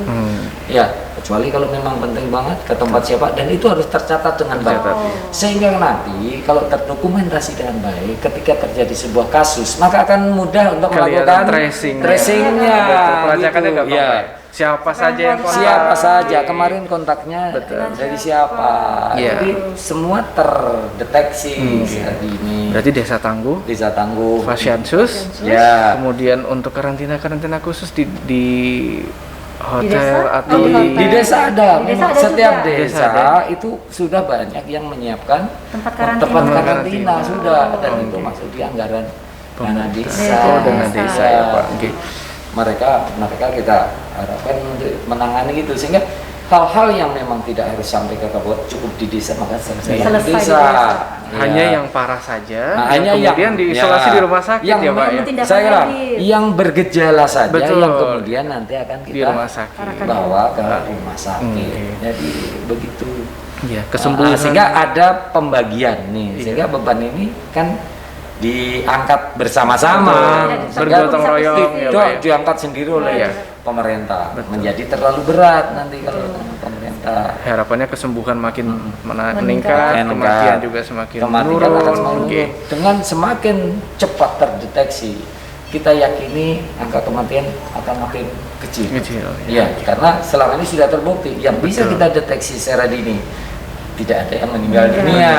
[SPEAKER 2] Ya, kecuali kalau memang penting banget ke tempat siapa, dan itu harus tercatat dengan baik.
[SPEAKER 1] Tercatat, iya.
[SPEAKER 2] Sehingga nanti kalau terdokumentasi dengan baik, ketika terjadi sebuah kasus, maka akan mudah untuk
[SPEAKER 1] Kelihatan
[SPEAKER 2] melakukan
[SPEAKER 1] tracing-nya.
[SPEAKER 2] tracing-nya.
[SPEAKER 1] Betul, pelacakannya
[SPEAKER 2] Gitu.
[SPEAKER 1] gampang,
[SPEAKER 2] Ya.
[SPEAKER 1] Pak. Siapa saja yang kontak?
[SPEAKER 2] Siapa saja
[SPEAKER 1] Oke.
[SPEAKER 2] kemarin kontaknya
[SPEAKER 1] Betul.
[SPEAKER 2] dari siapa?
[SPEAKER 1] Iya.
[SPEAKER 2] Jadi semua terdeteksi
[SPEAKER 1] Iya.
[SPEAKER 2] saat ini.
[SPEAKER 1] Berarti desa tangguh,
[SPEAKER 2] Desa tangguh.
[SPEAKER 1] Fayansus,
[SPEAKER 2] Ya.
[SPEAKER 1] kemudian untuk karantina khusus di hotel
[SPEAKER 3] desa?
[SPEAKER 1] atau
[SPEAKER 2] Di desa ada,
[SPEAKER 3] Di desa
[SPEAKER 2] memang
[SPEAKER 3] ada
[SPEAKER 2] setiap
[SPEAKER 3] juga.
[SPEAKER 2] desa,
[SPEAKER 1] Desa ada.
[SPEAKER 2] itu sudah banyak yang menyiapkan
[SPEAKER 3] Tempat karantina.
[SPEAKER 2] karantina
[SPEAKER 1] Karantina.
[SPEAKER 2] sudah, dan
[SPEAKER 1] Oh,
[SPEAKER 2] itu
[SPEAKER 1] oke.
[SPEAKER 2] masuk di anggaran dana
[SPEAKER 1] Pemerintah.
[SPEAKER 2] desa.
[SPEAKER 1] Oh, dana desa ya, Pak. Oke.
[SPEAKER 2] Mereka kita harapkan untuk menangani gitu, sehingga hal-hal yang memang tidak harus sampai ke kabupaten cukup di desa, maka selesai di
[SPEAKER 3] Selesai di
[SPEAKER 2] desa.
[SPEAKER 3] desa.
[SPEAKER 1] Hanya
[SPEAKER 2] Ya.
[SPEAKER 1] yang parah saja,
[SPEAKER 2] Nah,
[SPEAKER 1] yang
[SPEAKER 2] hanya
[SPEAKER 1] kemudian diisolasi
[SPEAKER 2] ya,
[SPEAKER 1] di rumah sakit
[SPEAKER 2] yang
[SPEAKER 1] ya, Pak, ya?
[SPEAKER 3] memang tindakan
[SPEAKER 2] Saya kira
[SPEAKER 3] medis.
[SPEAKER 2] yang bergejala saja,
[SPEAKER 1] Betul.
[SPEAKER 2] yang kemudian nanti akan
[SPEAKER 1] Di
[SPEAKER 2] kita
[SPEAKER 1] rumah sakit.
[SPEAKER 2] bawa ke rumah sakit.
[SPEAKER 1] Oke.
[SPEAKER 2] Jadi begitu.
[SPEAKER 1] Iya, kesembuhan.
[SPEAKER 2] Sehingga ada pembagian nih,
[SPEAKER 1] Iya.
[SPEAKER 2] sehingga beban ini kan diangkat bersama-sama.
[SPEAKER 1] Betul.
[SPEAKER 2] Sehingga
[SPEAKER 1] Bergotong royong, ya,
[SPEAKER 2] tidak
[SPEAKER 1] Pak, ya?
[SPEAKER 2] diangkat sendiri oleh
[SPEAKER 1] Iya.
[SPEAKER 2] pemerintah.
[SPEAKER 1] Betul.
[SPEAKER 2] Menjadi terlalu berat nanti kalau pemerintah.
[SPEAKER 1] Harapannya kesembuhan makin meningkat,
[SPEAKER 2] Meningkat.
[SPEAKER 1] kematian juga semakin
[SPEAKER 2] Kematian
[SPEAKER 1] menurun.
[SPEAKER 2] akan semakin
[SPEAKER 1] Oke.
[SPEAKER 2] menurun. Dengan semakin cepat terdeteksi, kita yakini angka kematian akan makin kecil.
[SPEAKER 1] Kecil,
[SPEAKER 2] Ya, karena selama ini sudah terbukti yang bisa
[SPEAKER 1] Betul.
[SPEAKER 2] kita deteksi secara dini tidak ada yang meninggal
[SPEAKER 3] Iya.
[SPEAKER 2] dunia.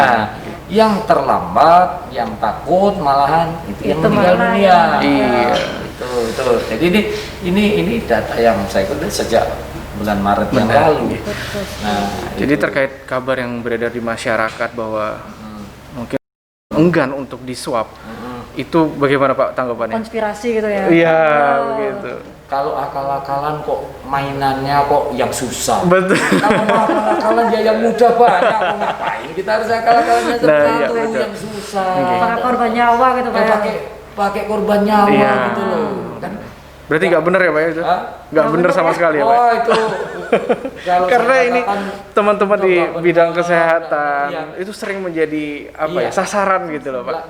[SPEAKER 2] Yang terlambat, yang takut malahan itu yang
[SPEAKER 3] Itu
[SPEAKER 2] meninggal
[SPEAKER 3] malah
[SPEAKER 2] dunia.
[SPEAKER 3] yang-
[SPEAKER 1] Iya.
[SPEAKER 2] Itu. Jadi ini data yang saya ikuti sejak bulan Maret yang
[SPEAKER 1] Benar.
[SPEAKER 2] lalu.
[SPEAKER 1] Iya.
[SPEAKER 2] Nah,
[SPEAKER 1] Jadi
[SPEAKER 2] itu.
[SPEAKER 1] terkait kabar yang beredar di masyarakat bahwa enggan untuk diswab. Itu bagaimana Pak tanggapannya?
[SPEAKER 3] Konspirasi gitu ya?
[SPEAKER 1] Iya, begitu.
[SPEAKER 2] Kalau akal-akalan kok mainannya kok yang susah.
[SPEAKER 1] Betul.
[SPEAKER 2] Kalau akal-akalan ya yang mudah banyak, kok ngapain kita harus akal-akalannya sesuatu yang susah.
[SPEAKER 3] Pakai korban nyawa gitu Pak.
[SPEAKER 2] Pakai korban nyawa gitu loh. Kan
[SPEAKER 1] berarti nggak benar ya Pak itu? Nggak benar sama sekali ya Pak?
[SPEAKER 2] Oh itu.
[SPEAKER 1] Karena ini teman-teman di bidang kesehatan itu sering menjadi sasaran gitu loh Pak.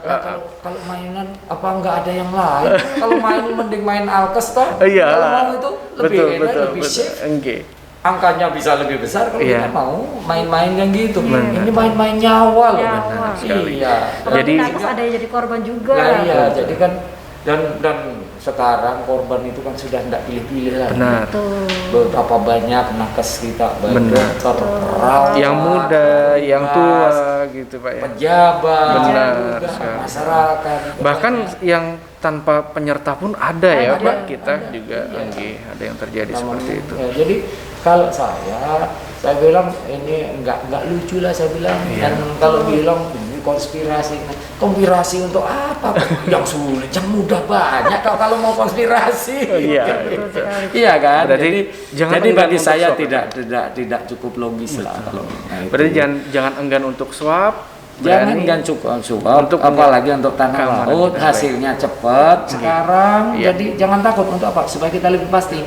[SPEAKER 2] Kalau mainan apa nggak ada yang lain? Kalau main mending main alkes toh.
[SPEAKER 1] Iya.
[SPEAKER 2] Kalau mau itu lebih enak, lebih safe. Angkanya bisa lebih besar kalau kita mau main-main yang gitu. Ini main-main nyawa loh.
[SPEAKER 3] Nyawa.
[SPEAKER 2] Iya.
[SPEAKER 3] Jadi ada yang jadi korban juga.
[SPEAKER 2] Nah, iya, jadi kan dan sekarang korban itu kan sudah tidak pilih-pilih lah.
[SPEAKER 1] Benar.
[SPEAKER 2] Berapa banyak nakes kita, baik dokter, perawat,
[SPEAKER 1] yang muda, yang tua gitu Pak ya.
[SPEAKER 2] Pejabat,
[SPEAKER 1] benar,
[SPEAKER 2] masyarakat.
[SPEAKER 1] Bahkan yang tanpa penyerta pun ada ya Pak, kita juga ada yang terjadi seperti itu.
[SPEAKER 2] Ya, jadi kalau saya bilang ini enggak lucu lah saya bilang. Dan kalau bilang ini konspirasi untuk apa? Yang sulit, yang mudah banyak kalau mau konspirasi. Iya kan? Jadi bagi saya tidak cukup logis lah kalau.
[SPEAKER 1] Berarti jangan enggan untuk swab.
[SPEAKER 2] Jangan cukup untuk apalagi untuk tanah laut hasilnya cepat sekarang. Jadi jangan takut untuk apa? Supaya kita lebih pasti.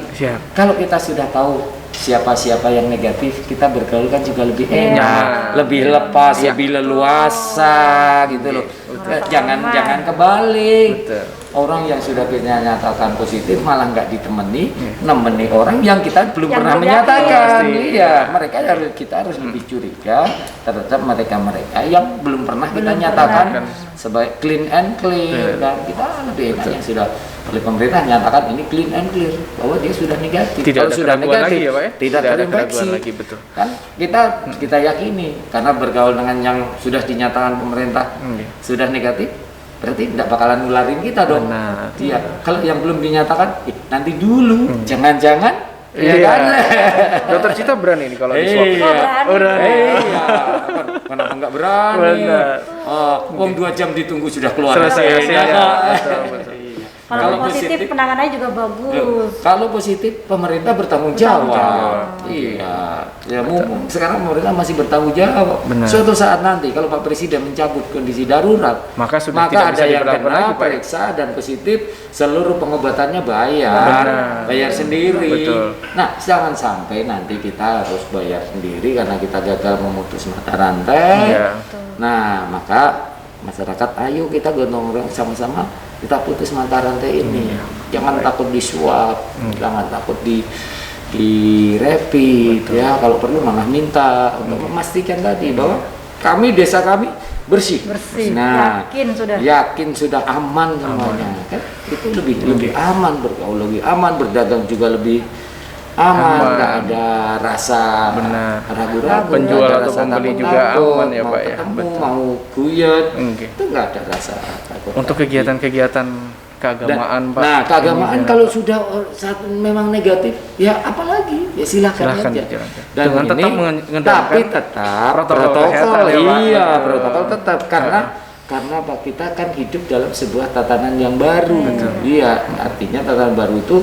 [SPEAKER 2] Kalau kita sudah tahu siapa-siapa yang negatif, kita bergaul kan juga lebih enak, lebih lepas, lebih leluasa gitu loh. Jangan kebalik. Orang yang sudah kita nyatakan positif malah nggak nemeni orang yang kita belum pernah menyatakan. Iya, kita harus lebih curiga terhadap mereka yang belum pernah kita nyatakan sebagai clean and clear. Dan kita lebih enak yang sudah oleh pemerintah nyatakan ini clean and clear bahwa dia sudah negatif.
[SPEAKER 1] Kalau sudah negatif,
[SPEAKER 2] lagi, ya, Pak, ya? Tidak ada keraguan lagi, betul. Kan kita yakini karena bergaul dengan yang sudah dinyatakan pemerintah sudah negatif, berarti tidak bakalan nularin kita dong. Iya. Kalau yang belum dinyatakan, nanti dulu, jangan-jangan. Iya kan?
[SPEAKER 1] Dokter Cita berani nih kalau di swab.
[SPEAKER 3] Berani.
[SPEAKER 2] Iya. Kenapa nggak berani? Wong 2 jam ditunggu sudah keluar.
[SPEAKER 1] Selesai.
[SPEAKER 3] Kalau positif penanganannya juga bagus.
[SPEAKER 2] Kalau positif pemerintah bertanggung jawab. Iya. Ya sekarang pemerintah masih bertanggung jawab. Suatu saat nanti kalau Pak Presiden mencabut kondisi darurat, maka ada yang kena periksa dan positif, seluruh pengobatannya bayar sendiri. Nah, jangan sampai nanti kita harus bayar sendiri karena kita gagal memutus mata rantai. Nah, maka masyarakat ayo kita gotong royong sama-sama kita putus mata rantai ini. Jangan takut diswab, jangan takut di rapid ya, kalau perlu malah minta untuk memastikan tadi bahwa desa kami bersih. Nah, yakin sudah aman semuanya. Kan itu lebih aman bergaul, lebih aman berdagang juga lebih aman, nggak ada rasa ragu-ragu,
[SPEAKER 1] penjual atau pembeli juga aman ya Pak ya.
[SPEAKER 2] Mau guyet, itu nggak ada rasa takut.
[SPEAKER 1] Untuk kegiatan-kegiatan keagamaan Pak.
[SPEAKER 2] Nah, keagamaan kalau sudah memang negatif, ya apalagi ya silakan aja. Dan
[SPEAKER 1] dengan tetap
[SPEAKER 2] tapi tetap protokol protokol tetap karena Pak kita kan hidup dalam sebuah tatanan yang baru. Iya, artinya tatanan baru itu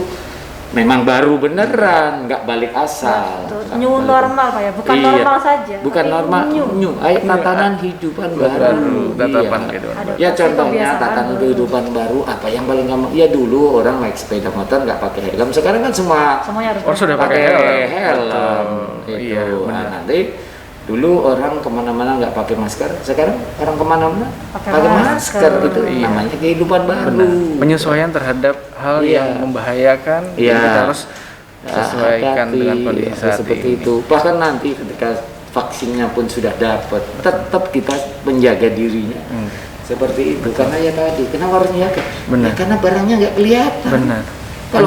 [SPEAKER 2] memang baru beneran, nggak balik asal.
[SPEAKER 3] New normal Pak ya, bukan normal saja.
[SPEAKER 2] Bukan normal, new. Tatanan kehidupan baru.
[SPEAKER 1] Tatapan gitu.
[SPEAKER 2] Ya contohnya tatanan kehidupan baru apa yang paling gampang? Ya dulu orang naik sepeda motor nggak pakai helm, sekarang kan semuanya
[SPEAKER 3] harus
[SPEAKER 1] sudah pakai
[SPEAKER 2] helm. Itu. Nah, nanti dulu orang kemana-mana nggak pakai masker, sekarang orang kemana-mana pakai masker. Itu namanya kehidupan baru.
[SPEAKER 1] Penyesuaian terhadap hal yang membahayakan, kita harus sesuaikan dengan kondisi saat
[SPEAKER 2] seperti
[SPEAKER 1] ini.
[SPEAKER 2] itu. Bahkan nanti ketika vaksinnya pun sudah dapat, tetap kita menjaga dirinya seperti itu. Karena ya tadi, kenapa harus menjaga? Ya, karena barangnya nggak kelihatan. Kalau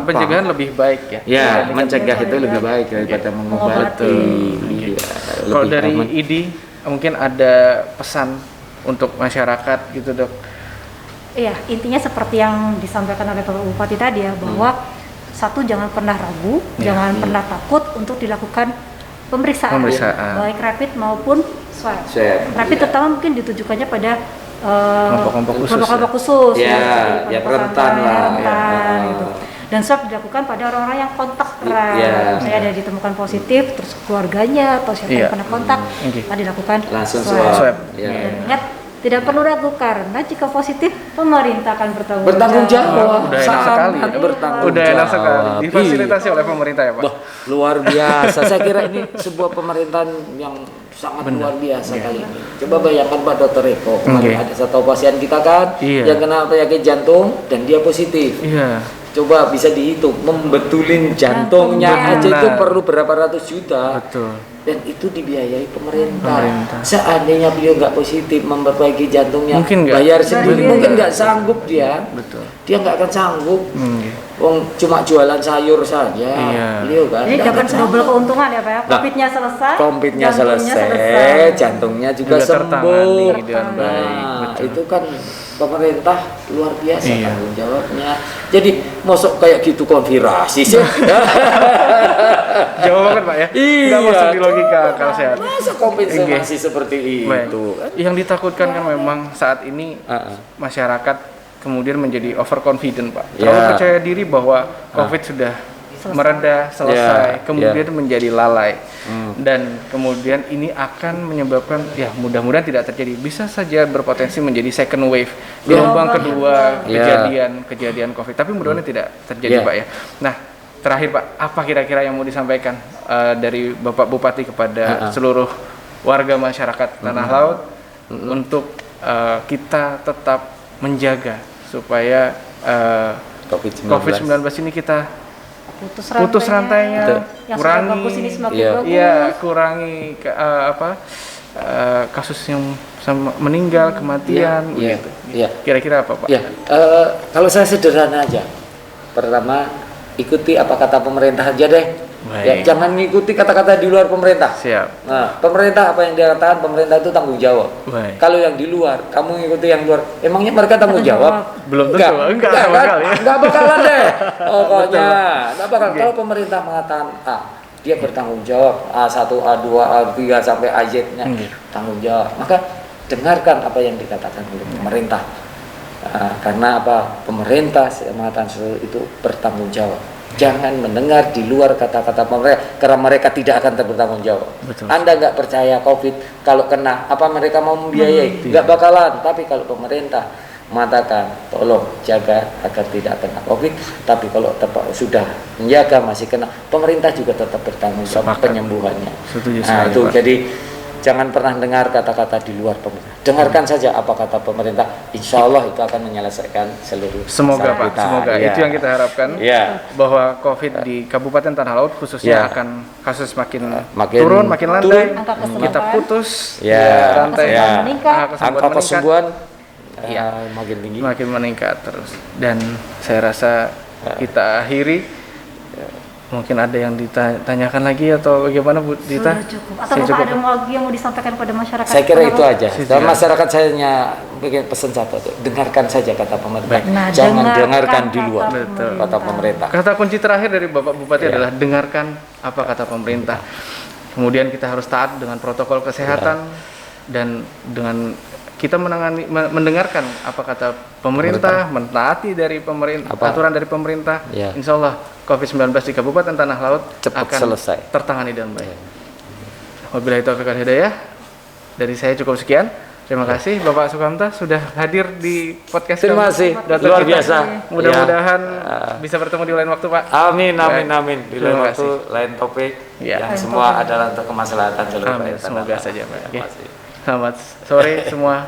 [SPEAKER 1] pencegahan lebih baik ya.
[SPEAKER 2] Ya, mencegah itu lebih baik daripada mengobati.
[SPEAKER 1] Kalau dari IDI mungkin ada pesan untuk masyarakat gitu Dok.
[SPEAKER 3] Iya, intinya seperti yang disampaikan oleh Bapak Bupati tadi ya, bahwa satu jangan pernah ragu, jangan pernah takut untuk dilakukan pemeriksaan. Baik rapid maupun swab. Rapid terutama mungkin ditujukannya pada
[SPEAKER 1] kelompok-kelompok
[SPEAKER 3] khusus
[SPEAKER 2] ya rentan lah
[SPEAKER 3] gitu. Dan swab dilakukan pada orang-orang yang kontak erat. Saya ada ditemukan positif, terus keluarganya atau siapa yang pernah kontak, dilakukan
[SPEAKER 2] langsung
[SPEAKER 3] swab. Dan ingat, tidak perlu ragu karena jika positif pemerintah akan
[SPEAKER 2] bertanggung jawab.
[SPEAKER 1] Udah enak sekali. Udah enak sekali. Difasilitasi oleh pemerintah ya Pak.
[SPEAKER 2] Luar biasa. Saya kira ini sebuah pemerintahan yang sangat luar biasa kali ini. Coba bayangkan Pak Dr. Eko, kemarin ada satu pasien kita kan yang kena penyakit jantung dan dia positif. Coba bisa dihitung, membetulin jantungnya aja itu perlu berapa ratus juta.
[SPEAKER 1] Betul.
[SPEAKER 2] Dan itu dibiayai pemerintah. Seandainya beliau nggak positif memperbaiki jantungnya, bayar sendiri mungkin nggak sanggup dia.
[SPEAKER 1] Betul.
[SPEAKER 2] Dia nggak akan sanggup. Wong cuma jualan sayur saja. Beliau kan.
[SPEAKER 3] Jadi dapat double keuntungan ya Pak ya. Covidnya selesai.
[SPEAKER 2] Covidnya selesai, jantungnya juga sembuh.
[SPEAKER 1] Baik.
[SPEAKER 2] Itu kan pemerintah luar biasa tanggung jawabnya. Jadi mosok kayak gitu konspirasi sih.
[SPEAKER 1] Jauh banget Pak ya. Nggak masuk di logika akal sehat.
[SPEAKER 2] Masa kompensasi seperti itu?
[SPEAKER 1] Yang ditakutkan kan memang saat ini masyarakat kemudian menjadi overconfident Pak. Terlalu percaya diri bahwa COVID sudah mereda, selesai, kemudian menjadi lalai. Dan kemudian ini akan menyebabkan, ya mudah-mudahan tidak terjadi. Bisa saja berpotensi menjadi second wave, gelombang kedua kejadian COVID. Tapi mudah-mudahan tidak terjadi Pak ya. Nah, terakhir Pak, apa kira-kira yang mau disampaikan dari Bapak Bupati kepada seluruh warga masyarakat Tanah Laut untuk kita tetap menjaga supaya COVID-19 ini kita putus rantainya, kurangi kasus yang meninggal, kematian, gitu. Kira-kira apa Pak?
[SPEAKER 2] Kalau saya sederhana aja, pertama ikuti apa kata pemerintah aja deh. Jangan ngikuti kata-kata di luar pemerintah.
[SPEAKER 1] Siap.
[SPEAKER 2] Nah, pemerintah apa yang dia katakan, pemerintah itu tanggung jawab. Kalau yang di luar, kamu ngikuti yang luar, emangnya mereka tanggung jawab?
[SPEAKER 1] Belum tentu. Enggak sama sekali.
[SPEAKER 2] Enggak bakalan deh. Pokoknya enggak bakal. Kalau pemerintah mengatakan A, dia bertanggung jawab A1, A2, A3 sampai AZ-nya tanggung jawab. Maka dengarkan apa yang dikatakan oleh pemerintah. Karena apa? Pemerintah mengatakan itu bertanggung jawab. Jangan mendengar di luar kata-kata pemerintah karena mereka tidak akan bertanggung jawab. Anda nggak percaya COVID, kalau kena apa mereka mau membiayai? Nggak bakalan. Tapi kalau pemerintah mengatakan tolong jaga agar tidak kena COVID, tapi kalau sudah menjaga masih kena, pemerintah juga tetap bertanggung jawab penyembuhannya. Nah itu jadi jangan pernah dengar kata-kata di luar pemerintah. Dengarkan saja apa kata pemerintah. Insya Allah itu akan menyelesaikan seluruh.
[SPEAKER 1] Semoga Pak, semoga itu yang kita harapkan. Bahwa COVID di Kabupaten Tanah Laut khususnya akan kasus makin turun, makin landai. Kita putus. Rantai
[SPEAKER 2] angka kesembuhan makin tinggi,
[SPEAKER 1] makin meningkat terus. Dan saya rasa kita akhiri. Mungkin ada yang ditanyakan lagi atau bagaimana Bu Dita?
[SPEAKER 3] Sudah cukup. Atau Bapak ada lagi yang mau disampaikan pada masyarakat?
[SPEAKER 2] Saya kira itu aja. Dan masyarakat saya hanya bikin pesan satu, dengarkan saja kata pemerintah. Jangan dengarkan di luar kata pemerintah.
[SPEAKER 1] Kata kunci terakhir dari Bapak Bupati adalah dengarkan apa kata pemerintah. Kemudian kita harus taat dengan protokol kesehatan dan dengan kita mendengarkan apa kata pemerintah, mentaati dari pemerintah, aturan dari pemerintah. Insya Allah COVID-19 di Kabupaten Tanah Laut
[SPEAKER 2] cepat
[SPEAKER 1] akan
[SPEAKER 2] selesai,
[SPEAKER 1] tertangani dengan baik. Wabillahi taufiq wal hidayah. Dari saya cukup sekian. Terima kasih Bapak Sukamta sudah hadir di podcast.
[SPEAKER 2] Terima kasih, luar biasa.
[SPEAKER 1] Mudah-mudahan bisa bertemu di lain waktu Pak.
[SPEAKER 2] Amin. Di lain waktu, lain topik. Yang semua adalah untuk kemaslahatan seluruh rakyat.
[SPEAKER 1] Semoga saja Pak. Selamat sore semua.